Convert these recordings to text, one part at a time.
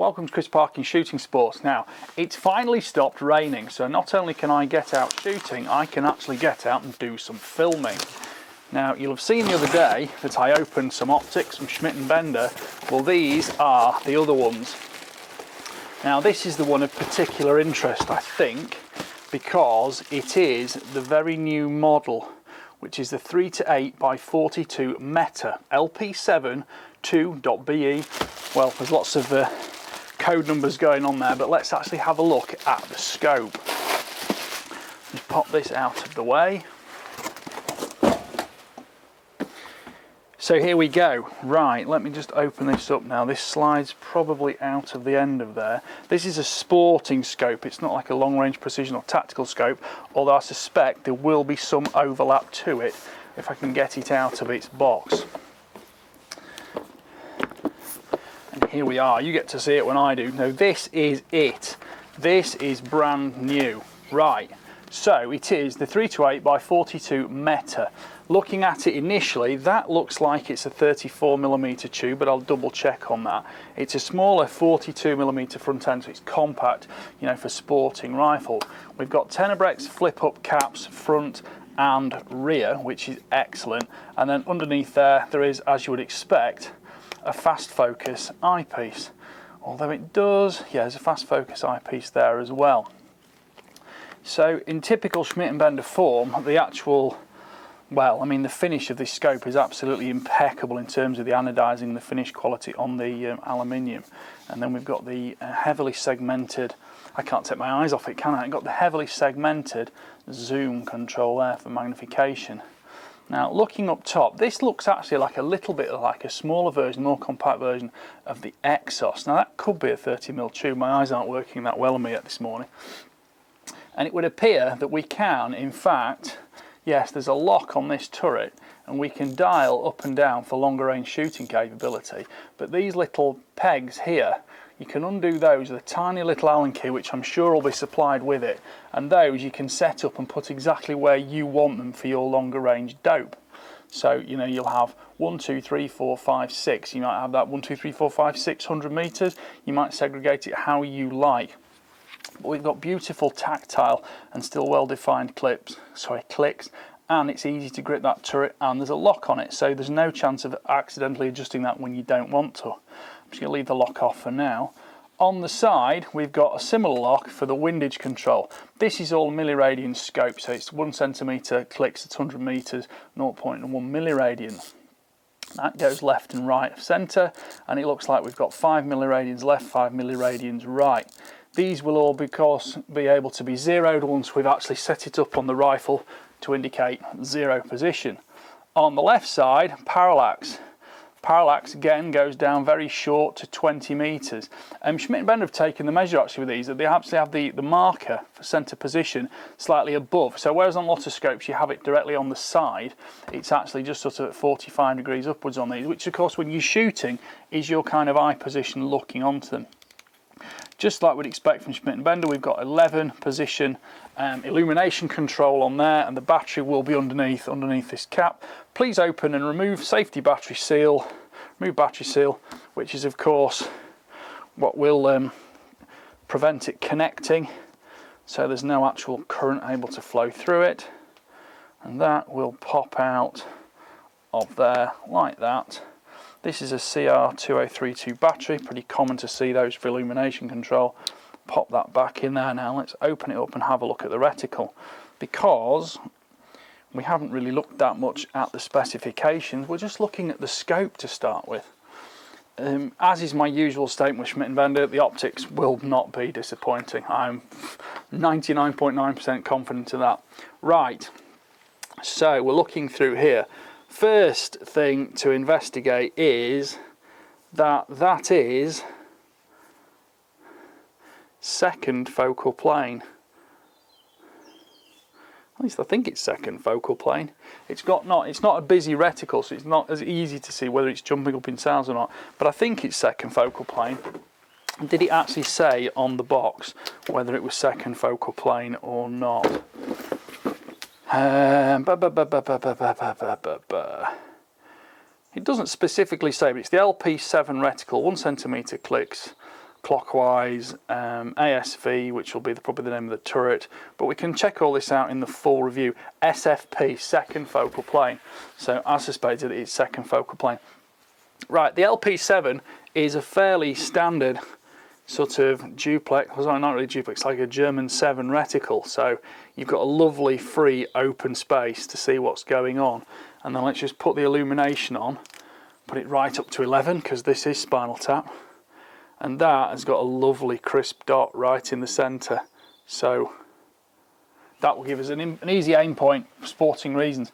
Welcome to Chris Parkin Shooting Sports. Now, it's finally stopped raining, so not only can I get out shooting, I can actually get out and do some filming. Now, you'll have seen the other day that I opened some optics from Schmidt Bender. Well, these are the other ones. Now, this is the one of particular interest, I think, because it is the very new model, which is the 3-8x42 META LP7 2.BE. Well, there's lots of code numbers going on there, but let's actually have a look at the scope. Just pop this out of the way. So here we go. Right, let me just open this up now. This slides probably out of the end of there. This is a sporting scope. It's not like a long-range precision or tactical scope, although I suspect there will be some overlap to it if I can get it out of its box. And here we are. You get to see it when I do. Now, this is it. This is brand new. Right, so it is the 3-8x42 META. Looking at it initially, that looks like it's a 34mm tube, but I'll double check on that. It's a smaller 42mm front end, so it's compact, you know, for sporting rifles. We've got Tenebrex flip-up caps front and rear, which is excellent. And then underneath there is, as you would expect, a fast focus eyepiece. Although it does, yeah, there's a fast focus eyepiece there as well. So in typical Schmidt Bender form, the actual, well, I mean, the finish of this scope is absolutely impeccable in terms of the anodizing, the finish quality on the aluminium. And then we've got the heavily segmented, I can't take my eyes off it, can I? I've got the heavily segmented zoom control there for magnification. Now, looking up top, this looks actually like a little bit like a smaller version, more compact version of the Exos. Now, that could be a 30mm tube. My eyes aren't working that well on me yet this morning. And it would appear that we can, in fact, yes, there's a lock on this turret and we can dial up and down for longer range shooting capability, but these little pegs here, you can undo those with a tiny little Allen key, which I'm sure will be supplied with it, and those you can set up and put exactly where you want them for your longer range dope. So, you know, you'll have 1, 2, 3, 4, 5, 6, you might have that 1, 2, 3, 4, 5, 600 meters, you might segregate it how you like. But we've got beautiful tactile and still well-defined clicks, and it's easy to grip that turret, and there's a lock on it, so there's no chance of accidentally adjusting that when you don't want to. I'm just going to leave the lock off for now. On the side, we've got a similar lock for the windage control. This is all milliradian scope, so it's 1 centimetre clicks at 100 metres, 0.1 milliradian. That goes left and right of centre, and it looks like we've got 5 milliradians left, 5 milliradians right. These will all, because, be able to be zeroed once we've actually set it up on the rifle to indicate zero position. On the left side, parallax. Parallax again goes down very short to 20 metres. Schmidt Bender have taken the measure actually with these, that they actually have the marker for centre position slightly above. So whereas on a lot of scopes you have it directly on the side, it's actually just sort of at 45 degrees upwards on these, which of course when you're shooting is your kind of eye position looking onto them. Just like we'd expect from Schmidt Bender, we've got 11 position illumination control on there, and the battery will be underneath this cap. Please open and remove safety battery seal, which is of course what will prevent it connecting, so there's no actual current able to flow through it, and that will pop out of there like that. This is a CR2032 battery, pretty common to see those for illumination control. Pop that back in there now. Let's open it up and have a look at the reticle, because we haven't really looked that much at the specifications. We're just looking at the scope to start with. As is my usual statement with Schmidt Bender, the optics will not be disappointing. I'm 99.9% confident of that. Right, so we're looking through here. First thing to investigate is that is second focal plane. At least I think it's second focal plane. It's not a busy reticle, so it's not as easy to see whether it's jumping up in sounds or not, but I think it's second focal plane. Did it actually say on the box whether it was second focal plane or not? It doesn't specifically say, but it's the LP7 reticle, 1 centimetre clicks, clockwise, ASV, which will be probably the name of the turret, but we can check all this out in the full review. SFP, second focal plane, so as suspected it's second focal plane. Right, the LP7 is a fairly standard sort of duplex, well, not really duplex, like a German 7 reticle, so you've got a lovely free open space to see what's going on. And then let's just put the illumination on, put it right up to 11 because this is Spinal Tap, and that has got a lovely crisp dot right in the centre, so that will give us an easy aim point for sporting reasons,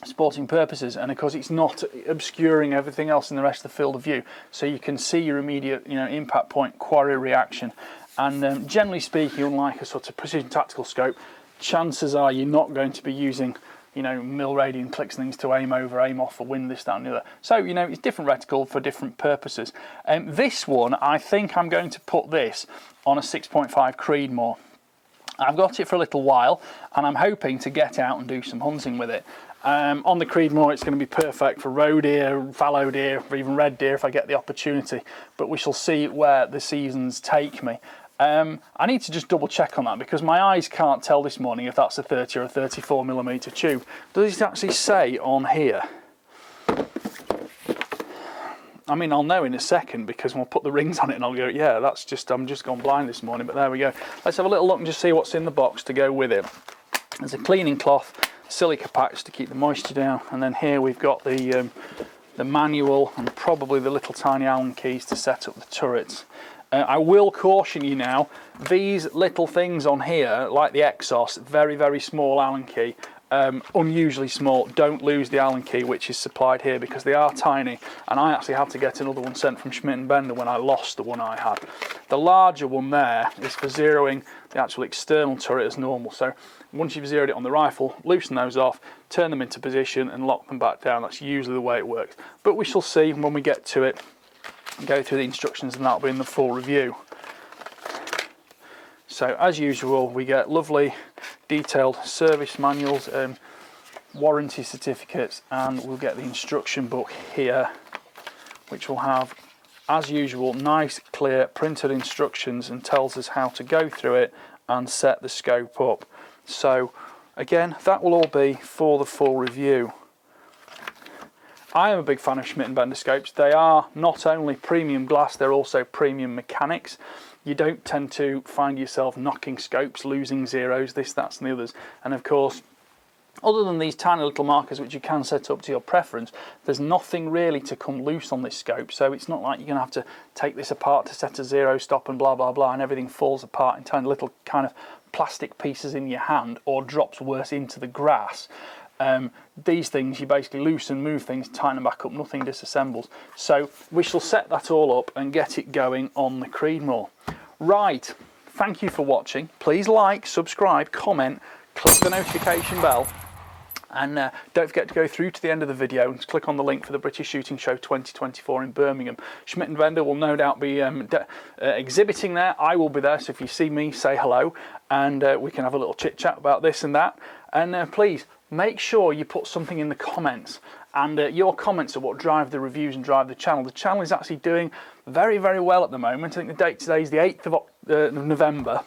sporting purposes, and of course it's not obscuring everything else in the rest of the field of view, so you can see your immediate impact point, quarry reaction. And generally speaking, unlike a sort of precision tactical scope, chances are you're not going to be using mil radian clicks and things to aim over, aim off, or win this, that and the other. So it's different reticle for different purposes. This one, I think I'm going to put this on a 6.5 Creedmoor. I've got it for a little while and I'm hoping to get out and do some hunting with it. On the Creedmoor it's going to be perfect for roe deer, fallow deer, or even red deer if I get the opportunity, but we shall see where the seasons take me. I need to just double check on that because my eyes can't tell this morning if that's a 30 or a 34mm tube. Does it actually say on here? I mean, I'll know in a second because we'll put the rings on it and I'll go, yeah, that's just, I'm just gone blind this morning, but there we go. Let's have a little look and just see what's in the box to go with it. There's a cleaning cloth, silica packs to keep the moisture down, and then here we've got the manual and probably the little tiny Allen keys to set up the turrets. I will caution you now, these little things on here, like the Exos, very, very small Allen key, unusually small. Don't lose the Allen key which is supplied here because they are tiny, and I actually had to get another one sent from Schmidt Bender when I lost the one I had. The larger one there is for zeroing the actual external turret as normal, so once you've zeroed it on the rifle, loosen those off, turn them into position and lock them back down. That's usually the way it works, but we shall see when we get to it, go through the instructions, and that'll be in the full review. So as usual we get lovely detailed service manuals, warranty certificates, and we'll get the instruction book here which will have, as usual, nice clear printed instructions and tells us how to go through it and set the scope up. So again, that will all be for the full review. I am a big fan of Schmidt Bender scopes. They are not only premium glass, they're also premium mechanics. You don't tend to find yourself knocking scopes, losing zeros, this, that and the others. And of course, other than these tiny little markers which you can set up to your preference, there's nothing really to come loose on this scope, so it's not like you're going to have to take this apart to set a zero stop and blah blah blah and everything falls apart in tiny little kind of plastic pieces in your hand or drops worse into the grass. These things you basically loosen, move things, tighten them back up, nothing disassembles. So we shall set that all up and get it going on the Creedmoor. Right, thank you for watching. Please like, subscribe, comment, click the notification bell, and don't forget to go through to the end of the video and click on the link for the British Shooting Show 2024 in Birmingham. Schmidt & Bender will no doubt be exhibiting there. I will be there, so if you see me, say hello, and we can have a little chit chat about this and that. And please make sure you put something in the comments, and your comments are what drive the reviews and drive the channel. The channel is actually doing very, very well at the moment. I think the date today is the 8th of November.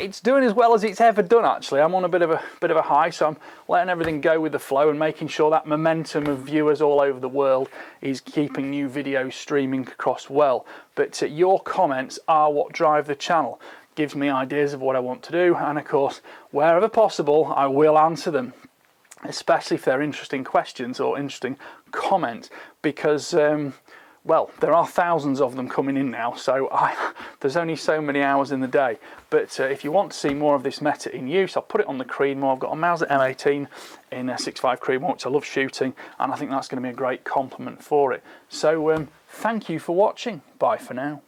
It's doing as well as it's ever done actually. I'm on a bit of a high, so I'm letting everything go with the flow and making sure that momentum of viewers all over the world is keeping new videos streaming across well. But your comments are what drive the channel. Gives me ideas of what I want to do, and of course wherever possible I will answer them, especially if they're interesting questions or interesting comments, because well, there are thousands of them coming in now, so there's only so many hours in the day. But if you want to see more of this meta in use, I'll put it on the Creedmoor. I've got a Mauser M18 in a 6.5 Creedmoor, which I love shooting, and I think that's going to be a great complement for it. So thank you for watching. Bye for now.